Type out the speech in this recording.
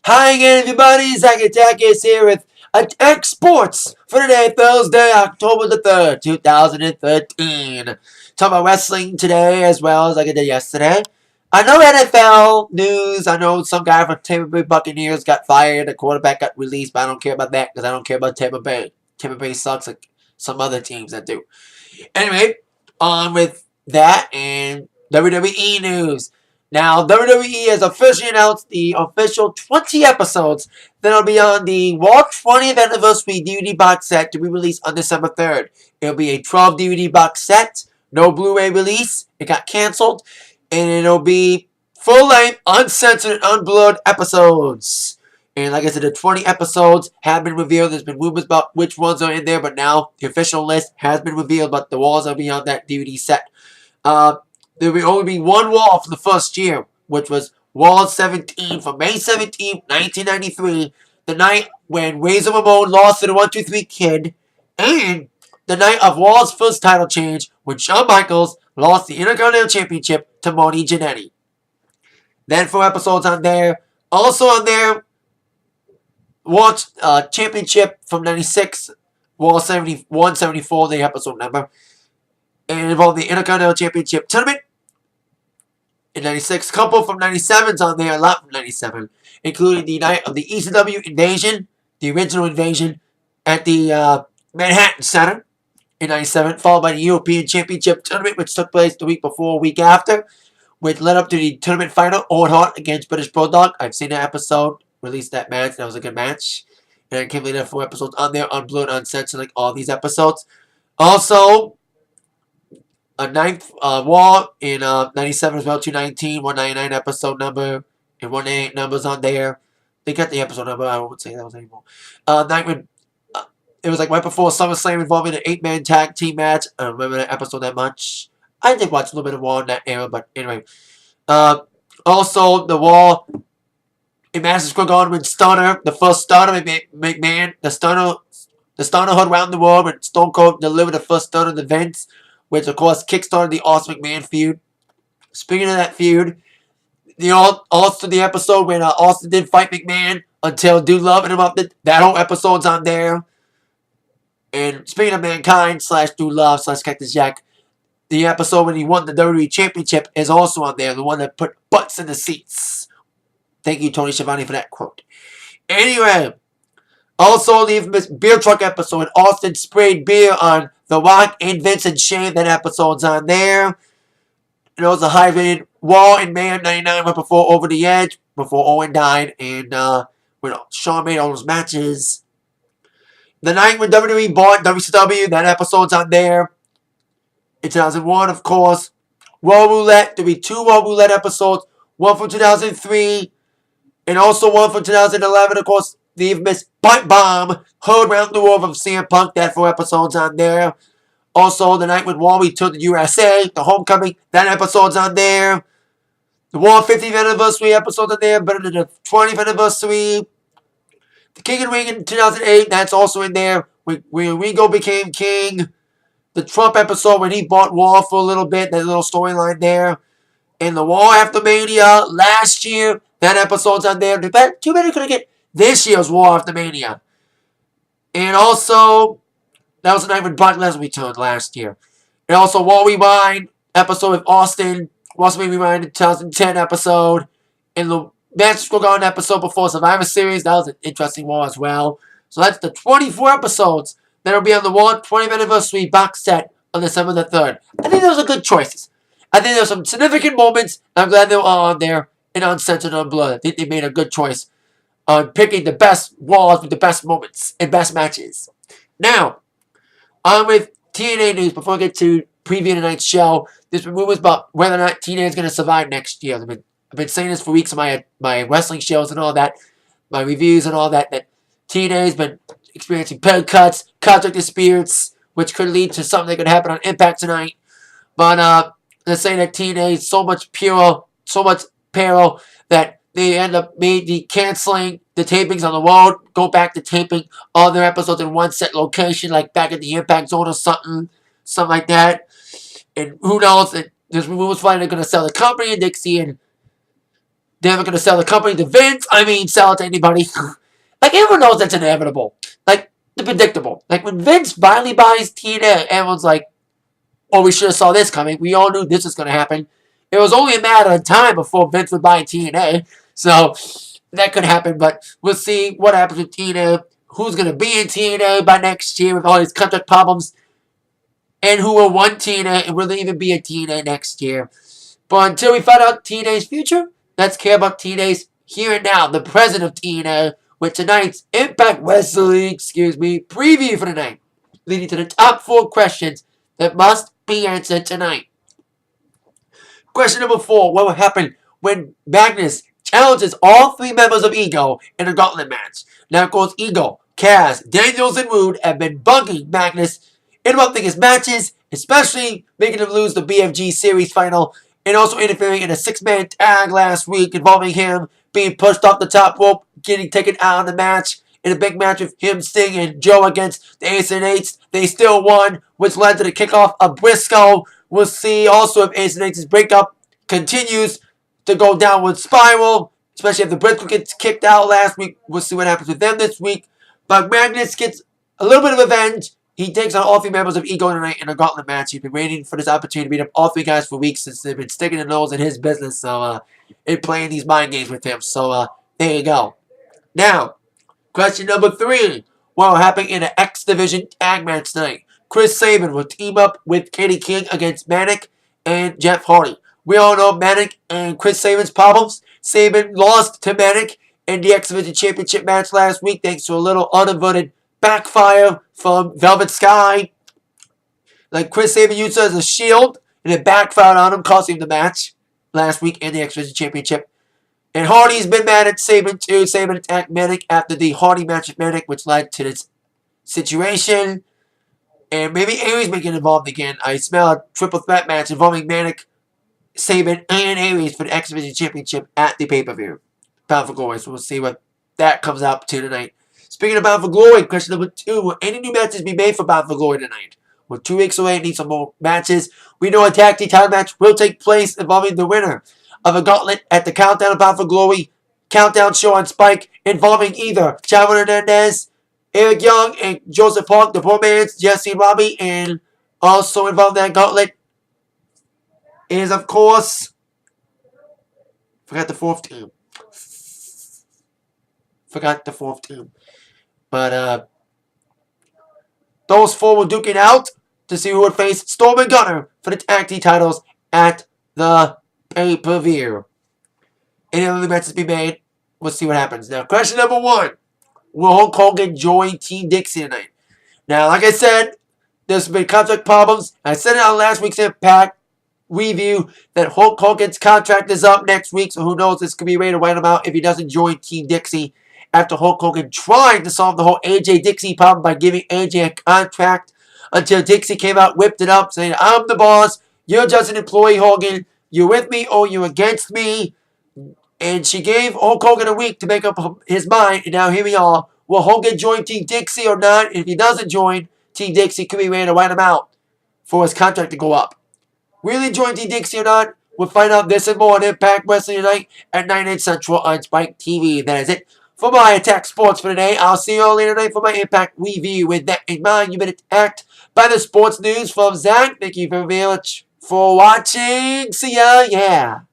Hi again, everybody. Zach Attack is here with Atak Sportz for today, Thursday, October the 3rd, 2013. Talk about wrestling today as well as like I did yesterday. I know NFL news. I know some guy from Tampa Bay Buccaneers got fired. The quarterback got released, but I don't care about that because I don't care about Tampa Bay. Tampa Bay sucks like some other teams that do. Anyway, on with that and WWE news. Now, WWE has officially announced the official 20 episodes that'll be on the Raw 20th Anniversary DVD box set to be released on December 3rd. It'll be a 12 DVD box set, no Blu-ray release. It got canceled, and it'll be full-length, uncensored, unblurred episodes. And like I said, the 20 episodes have been revealed. There's been rumors about which ones are in there, but now the official list has been revealed, but the walls will be on that DVD set. There will only be one wall for the first year, which was Wall 17 from May 17, 1993, the night when Razor Ramon lost to the 1-2-3 Kid, and the night of Wall's first title change when Shawn Michaels lost the Intercontinental Championship to Marty Jannetty. Then 4 episodes on there. Also on there, Wall Championship from 96, Wall 71, 74, the episode number, and involved the Intercontinental Championship Tournament in 96. Couple from 97's on there, a lot from 97, including the night of the ECW Invasion, the original Invasion, at the Manhattan Center in 97, followed by the European Championship Tournament, which took place the week before, week after, which led up to the tournament final, Owen Hart against British Bulldog. I've seen that episode, released that match, that was a good match. And I can't believe there 4 episodes on there, unblurred, uncensored, like all these episodes. Also, a 9th Wall in 97 as well, 219, 199 episode number, and 188 numbers on there. They got the episode number, I won't say that was anymore. Nightman, it was like right before SummerSlam involving an 8-man tag team match. I don't remember that episode that much. I did watch a little bit of Wall in that era, but anyway. Also, the Wall in Madison Square Garden with Stunner, the first Stunner McMahon, the Stunner hood around the world when Stone Cold delivered the first Stunner to Vince, which of course kickstarted the Austin McMahon feud. Speaking of that feud, also the episode when Austin did fight McMahon until Dude Love interrupted, that whole episode's on there. And speaking of Mankind / Dude Love / Cactus Jack, the episode when he won the WWE Championship is also on there, the one that put butts in the seats. Thank you, Tony Schiavone, for that quote. Anyway, also the infamous beer truck episode when Austin sprayed beer on The Rock and Vince and Shane. That episode's on there. And also high-rated Raw in May of 99 right before Over the Edge, before Owen died, and when Shawn made all those matches. The night when WWE bought WCW, that episode's on there. In 2001, of course. Raw Roulette, there'll be 2 Raw Roulette episodes, one from 2003, and also one from 2011, of course, the infamous Pipe Bomb, heard around the world from CM Punk, that 4 episodes on there. Also, the night when Raw returned to USA, the Homecoming, that episode's on there. The Raw 50th Anniversary episode's on there, better than the 20th Anniversary. The King and Ring in 2008, that's also in there, when Ringo became king. The Trump episode when he bought Raw for a little bit, that little storyline there. And the Raw After Mania last year, that episode's on there. Too bad you couldn't get this year's Raw After Mania. And also, that was the night when Brock Lesnar returned last year. And also, Raw Rewind episode with Austin. WrestleMania Rewind 2010 episode. And the Madison Square Garden episode before Survivor Series. That was an interesting Raw as well. So that's the 24 episodes that will be on the Raw 20th Anniversary box set on December the 3rd. I think those are good choices. I think there's some significant moments. I'm glad they were all on there and uncensored and unblurred. I think they made a good choice on picking the best Raws with the best moments and best matches. Now, on with TNA news. Before I get to preview tonight's show, there's been rumors about whether or not TNA is going to survive next year. I've been saying this for weeks on my wrestling shows and all that, my reviews and all that, that TNA has been experiencing pay cuts, contract disputes, which could lead to something that could happen on Impact tonight. But they're saying that TNA is so much peril that they end up maybe canceling the tapings on the road, go back to taping all their episodes in one set location, like back at the Impact Zone or something like that. And who knows? There's rumors flying they're going to sell the company in Dixie, and They're never going to sell the company to Vince. I mean, sell it to anybody. Like, everyone knows that's inevitable. Like, the predictable. Like, when Vince finally buys TNA, everyone's like, oh, we should have saw this coming. We all knew this was going to happen. It was only a matter of time before Vince would buy TNA. So, that could happen, but we'll see what happens with TNA. Who's going to be in TNA by next year with all these contract problems. And who will want TNA and will there even be a TNA next year. But until we find out TNA's future, let's care about TNA's here and now. The present of TNA with tonight's Impact Wrestling, preview for tonight. Leading to the top 4 questions that must be answered tonight. Question number 4. What will happen when Magnus challenges all 3 members of Ego in a gauntlet match? Now, of course, Ego, Kaz, Daniels, and Rude have been bugging Magnus, interrupting his matches, especially making him lose the BFG Series final, and also interfering in a 6-man tag last week involving him being pushed off the top rope, getting taken out of the match. In a big match with him, Sting, and Joe against the Ace and Eights. They still won, which led to the kickoff of Briscoe. We'll see also if Ace and Eights' breakup continues to go downward spiral, especially if the Briscoe gets kicked out last week. We'll see what happens with them this week. But Magnus gets a little bit of revenge. He takes on all 3 members of Ego tonight in a gauntlet match. He's been waiting for this opportunity to beat up all 3 guys for weeks since they've been sticking their nose in his business. So, and playing these mind games with him. So, there you go. Now, question number 3. What will happen in an X Division tag match tonight? Chris Sabin will team up with Kenny King against Manic and Jeff Hardy. We all know Manic and Chris Sabin's problems. Sabin lost to Manic in the X Division Championship match last week thanks to a little unaverted backfire from Velvet Sky. Like, Chris Sabin used it as a shield, and it backfired on him, costing him the match last week in the X Division Championship. And Hardy's been mad at Sabin too. Sabin attacked Manic after the Hardy match with Manic, which led to this situation. And maybe Aries may get involved again. I smell a triple threat match involving Manic, Sabin, and Aries for the X Division Championship at the pay-per-view. Bound for Glory. So we'll see what that comes out to tonight. Speaking of Bound for Glory, question number 2. Will any new matches be made for Bound for Glory tonight? We're 2 weeks away and need some more matches. We know a tag team title match will take place involving the winner of a gauntlet at the Countdown of Bound for Glory Countdown show on Spike, involving either Chavo Hernandez, Eric Young, and Joseph Hawk, the poor man's Jesse and Robbie, and also involved in that gauntlet is, of course, forgot the 4th team. But those 4 were duking out to see who would face Storm and Gunner for the tag team titles at the pay-per-view. Any other matches be made? We'll see what happens. Now, question number 1. Will Hulk Hogan join Team Dixie tonight? Now, like I said, there's been contract problems. I said it on last week's Impact review that Hulk Hogan's contract is up next week, so who knows, this could be ready to write him out if he doesn't join Team Dixie after Hulk Hogan tried to solve the whole AJ Dixie problem by giving AJ a contract until Dixie came out, whipped it up, saying, I'm the boss, you're just an employee, Hogan, you're with me or you're against me. And she gave Hulk Hogan a week to make up his mind, and now here we are. Will Hogan join Team Dixie or not? And if he doesn't join Team Dixie, could be ready to write him out for his contract to go up. Really join Team Dixie or not? We'll find out this and more on Impact Wrestling tonight at 9, 8 Central on Spike TV. That is it for my Atak Sportz for today. I'll see you all later tonight for my Impact review. With that in mind, you've been attacked by the sports news from Zach. Thank you very much for watching. See ya. Yeah.